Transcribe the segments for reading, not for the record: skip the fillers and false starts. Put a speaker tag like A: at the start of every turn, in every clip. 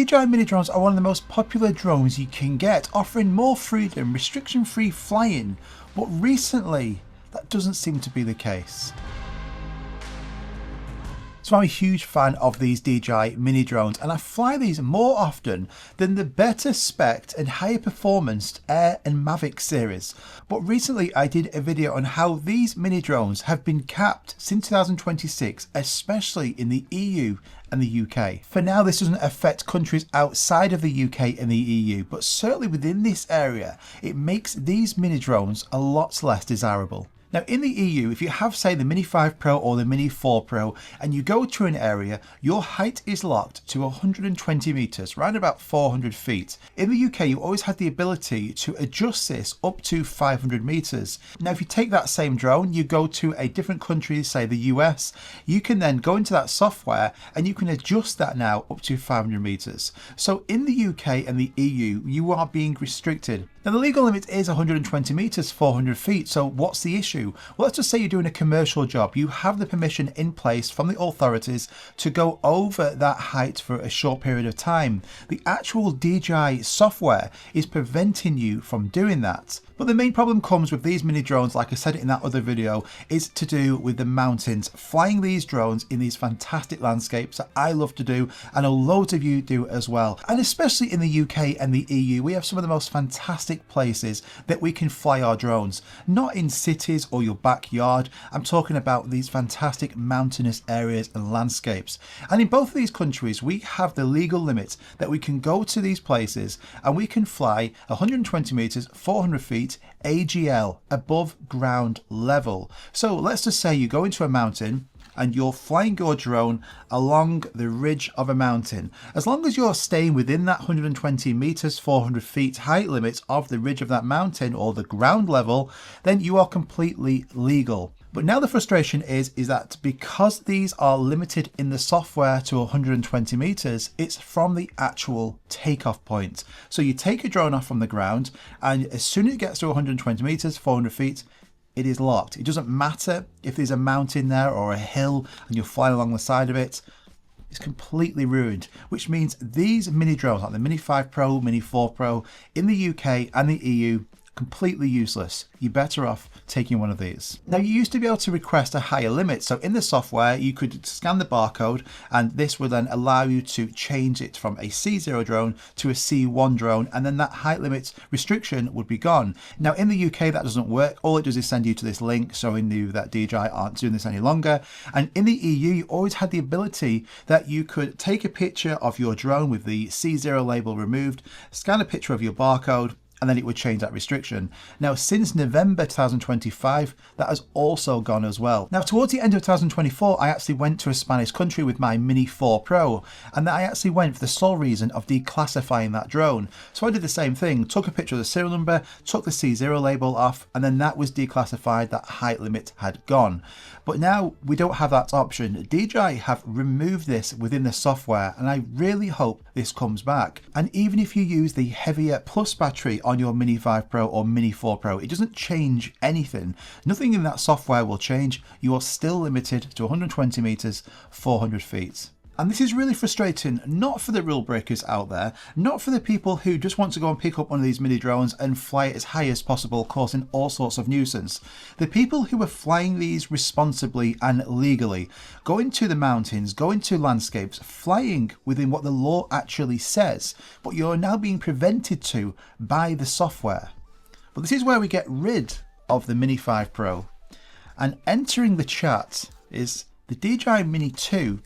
A: DJI Mini drones are one of the most popular drones you can get, offering more freedom, restriction-free flying, but recently that doesn't seem to be the case. So I'm a huge fan of these DJI Mini drones, and I fly these more often than the better spec'd and higher performance Air and Mavic series. But recently I did a video on how these mini drones have been capped since 2026, especially in the EU and the UK. For now, this doesn't affect countries outside of the UK and the EU, but certainly within this area, it makes these mini drones a lot less desirable. Now in the EU, if you have say the Mini 5 Pro or the Mini 4 Pro and you go to an area, your height is locked to 120 meters, around about 400 feet. In the UK, you always had the ability to adjust this up to 500 meters. Now if you take that same drone, you go to a different country, say the US, you can then go into that software and you can adjust that now up to 500 meters. So in the UK and the EU, you are being restricted. Now the legal limit is 120 meters, 400 feet, so what's the issue? Well, let's just say you're doing a commercial job. You have the permission in place from the authorities to go over that height for a short period of time. The actual DJI software is preventing you from doing that. But the main problem comes with these mini drones, like I said in that other video, is to do with the mountains. Flying these drones in these fantastic landscapes that I love to do, and a loads of you do as well. And especially in the UK and the EU, we have some of the most fantastic places that we can fly our drones. Not in cities or your backyard, I'm talking about these fantastic mountainous areas and landscapes. And in both of these countries, we have the legal limit that we can go to these places and we can fly 120 meters, 400 feet, AGL, above ground level. So let's just say you go into a mountain and you're flying your drone along the ridge of a mountain. As long as you're staying within that 120 meters, 400 feet height limit of the ridge of that mountain or the ground level, then you are completely legal. But now the frustration is that because these are limited in the software to 120 meters, it's from the actual takeoff point. So you take your drone off from the ground, and as soon as it gets to 120 meters, 400 feet, it is locked. It doesn't matter if there's a mountain there or a hill and you're flying along the side of it. It's completely ruined, which means these mini drones like the Mini 5 Pro, Mini 4 Pro in the UK and the EU, completely useless. You're better off taking one of these. Now you used to be able to request a higher limit, so in the software you could scan the barcode and this would then allow you to change it from a C0 drone to a C1 drone, and then that height limit restriction would be gone. Now in the UK that doesn't work. All it does is send you to this link showing you that DJI aren't doing this any longer. And in the EU you always had the ability that you could take a picture of your drone with the C0 label removed, scan a picture of your barcode, and then it would change that restriction. Now, since November 2025, that has also gone as well. Now, towards the end of 2024, I actually went to a Spanish country with my Mini 4 Pro, and I actually went for the sole reason of declassifying that drone. So I did the same thing, took a picture of the serial number, took the C0 label off, and then that was declassified, that height limit had gone. But now we don't have that option. DJI have removed this within the software, and I really hope this comes back. And even if you use the heavier plus battery on your Mini 5 Pro or Mini 4 Pro, it doesn't change anything. Nothing in that software will change. You are still limited to 120 meters, 400 feet. And this is really frustrating, not for the rule breakers out there, not for the people who just want to go and pick up one of these mini drones and fly it as high as possible, causing all sorts of nuisance. The people who are flying these responsibly and legally, going to the mountains, going to landscapes, flying within what the law actually says, but you're now being prevented to by the software. But this is where we get rid of the Mini 5 Pro. And entering the chat is the DJI Mini 2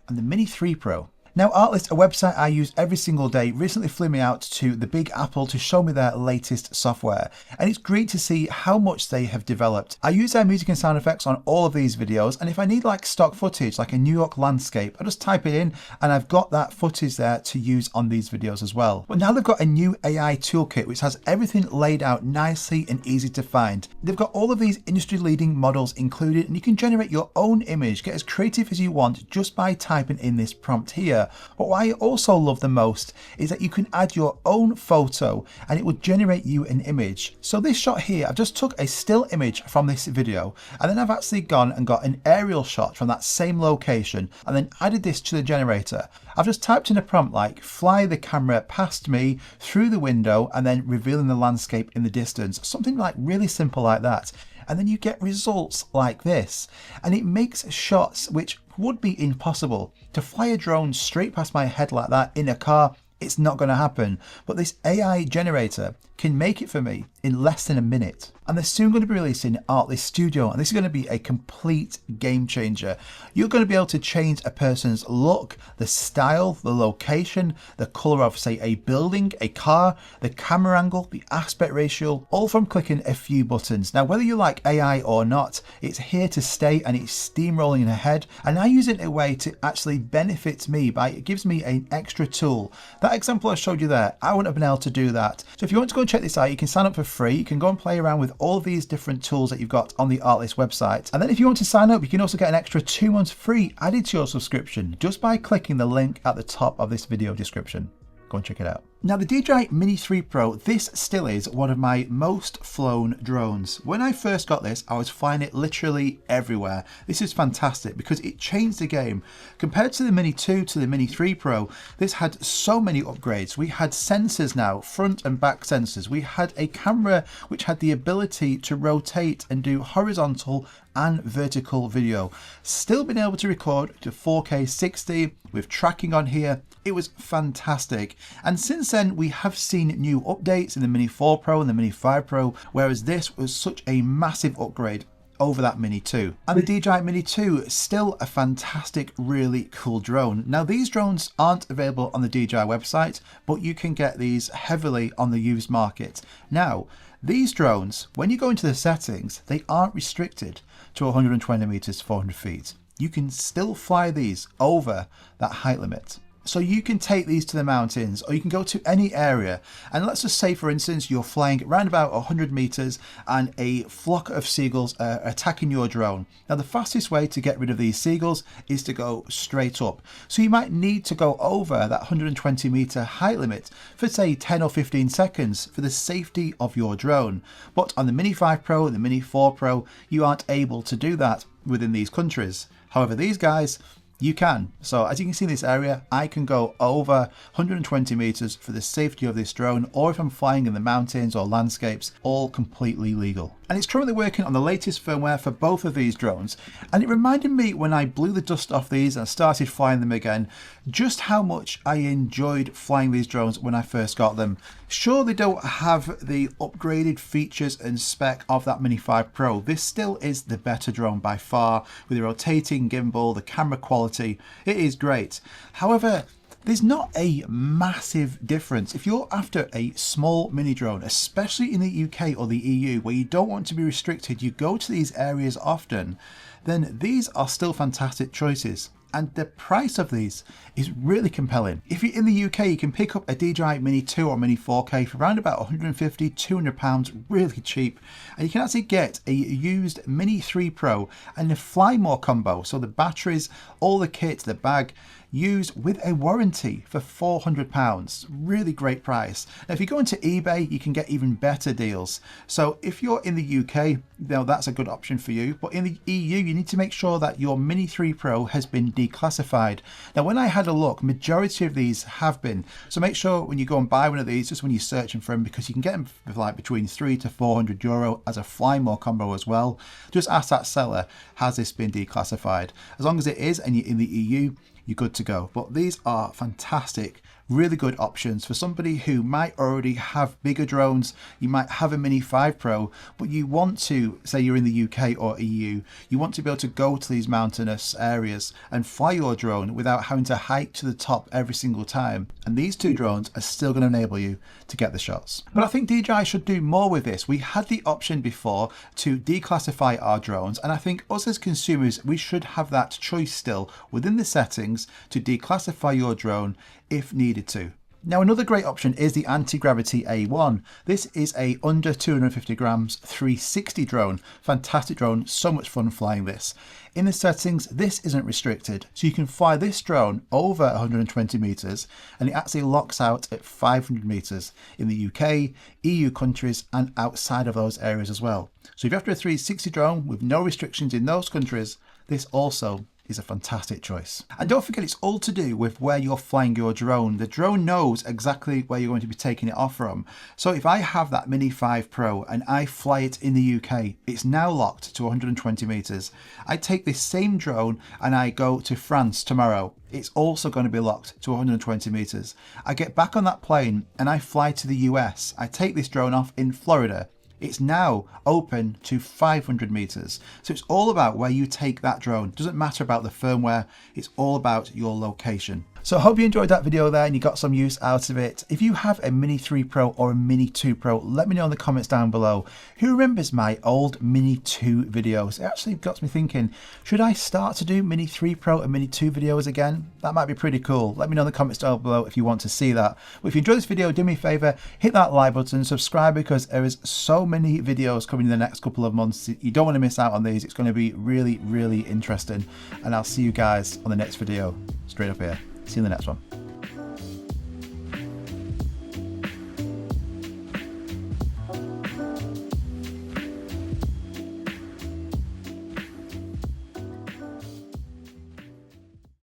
A: and the Mini 3 Pro. Now Artlist, a website I use every single day, recently flew me out to the Big Apple to show me their latest software, and it's great to see how much they have developed. I use their music and sound effects on all of these videos, and if I need like stock footage, like a New York landscape, I just type it in and I've got that footage there to use on these videos as well. But now they've got a new AI toolkit which has everything laid out nicely and easy to find. They've got all of these industry leading models included, and you can generate your own image, get as creative as you want just by typing in this prompt here. here. But what I also love the most is that you can add your own photo and it will generate you an image. So this shot here, I've just took a still image from this video and then I've actually gone and got an aerial shot from that same location and then added this to the generator. I've just typed in a prompt like fly the camera past me through the window and then revealing the landscape in the distance. Something like really simple like that. And then you get results like this. And it makes shots which would be impossible. To fly a drone straight past my head like that in a car, it's not going to happen. But this AI generator can make it for me in less than a minute. And they're soon going to be releasing Artlist Studio, and this is going to be a complete game changer. You're going to be able to change a person's look, the style, the location, the color of, say, a building, a car, the camera angle, the aspect ratio, all from clicking a few buttons. Now, whether you like AI or not, it's here to stay and it's steamrolling ahead. And I use it in a way to actually benefit me by it gives me an extra tool. That example I showed you there, I wouldn't have been able to do that. So if you want to go and check this out, you can sign up for free. You can go and play around with all of these different tools that you've got on the Artlist website. And then if you want to sign up, you can also get an extra 2 months free added to your subscription just by clicking the link at the top of this video description. Go and check it out. Now the DJI Mini 3 Pro, this still is one of my most flown drones. When I first got this, I was flying it literally everywhere. This is fantastic because it changed the game. Compared to the Mini 2 to the Mini 3 Pro, this had so many upgrades. We had sensors now, front and back sensors. We had a camera which had the ability to rotate and do horizontal and vertical video. Still been able to record to 4K 60 with tracking on here. It was fantastic. And since then, we have seen new updates in the Mini 4 Pro and the Mini 5 Pro, whereas this was such a massive upgrade over that Mini 2. And the DJI Mini 2 still a fantastic, really cool drone. Now these drones aren't available on the DJI website, but you can get these heavily on the used market. Now, these drones, when you go into the settings, they aren't restricted to 120 meters, 400 feet. You can still fly these over that height limit. So you can take these to the mountains or you can go to any area. And let's just say, for instance, you're flying around about 100 meters and a flock of seagulls are attacking your drone. Now, the fastest way to get rid of these seagulls is to go straight up. So you might need to go over that 120 meter height limit for, say, 10 or 15 seconds for the safety of your drone. But on the Mini 5 Pro and the Mini 4 Pro, you aren't able to do that within these countries. However, these guys, you can. So as you can see in this area, I can go over 120 meters for the safety of this drone, or if I'm flying in the mountains or landscapes, all completely legal. And it's currently working on the latest firmware for both of these drones. And it reminded me when I blew the dust off these and started flying them again, just how much I enjoyed flying these drones when I first got them. Sure, they don't have the upgraded features and spec of that Mini 5 Pro. This still is the better drone by far, with the rotating gimbal, the camera quality. It is great. However, there's not a massive difference. If you're after a small mini drone, especially in the UK or the EU, where you don't want to be restricted, you go to these areas often, then these are still fantastic choices. And the price of these is really compelling. If you're in the UK, you can pick up a DJI Mini 2 or Mini 4K for around about 150, 200 pounds, really cheap. And you can actually get a used Mini 3 Pro and a Fly More combo. So the batteries, all the kit, the bag, used with a warranty for £400. Really great price. Now, if you go into eBay, you can get even better deals. So if you're in the UK, now that's a good option for you. But in the EU, you need to make sure that your Mini 3 Pro has been declassified. Now, when I had a look, majority of these have been. So make sure when you go and buy one of these, just when you're searching for them, because you can get them for like between €3 to €400 as a Fly More combo as well. Just ask that seller, has this been declassified? As long as it is and you're in the EU, you're good to go. But these are fantastic, really good options for somebody who might already have bigger drones. You might have a Mini 5 Pro, but you want to, say you're in the UK or EU, you want to be able to go to these mountainous areas and fly your drone without having to hike to the top every single time. And these two drones are still going to enable you to get the shots. But I think DJI should do more with this. We had the option before to declassify our drones, and I think us as consumers, we should have that choice still within the settings to declassify your drone if needed to. Now another great option is the anti-gravity A1. This is a under 250 grams 360 drone. Fantastic drone, so much fun flying this. In the settings, this isn't restricted, so you can fly this drone over 120 meters and it actually locks out at 500 meters in the UK, EU countries and outside of those areas as well. So if you're after a 360 drone with no restrictions in those countries, this also is a fantastic choice. And don't forget, it's all to do with where you're flying your drone. The drone knows exactly where you're going to be taking it off from. So if I have that Mini 5 Pro and I fly it in the UK, it's now locked to 120 meters. I take this same drone and I go to France tomorrow. It's also going to be locked to 120 meters. I get back on that plane and I fly to the US. I take this drone off in Florida. It's now open to 500 meters. So it's all about where you take that drone. It doesn't matter about the firmware, it's all about your location. So I hope you enjoyed that video there and you got some use out of it. If you have a Mini 3 Pro or a Mini 2 Pro, let me know in the comments down below. Who remembers my old Mini 2 videos? It actually got me thinking, should I start to do Mini 3 Pro and Mini 2 videos again? That might be pretty cool. Let me know in the comments down below if you want to see that. But if you enjoyed this video, do me a favor, hit that like button, subscribe, because there is so many videos coming in the next couple of months. You don't want to miss out on these. It's going to be really, really interesting. And I'll see you guys on the next video straight up here. See you in the next one.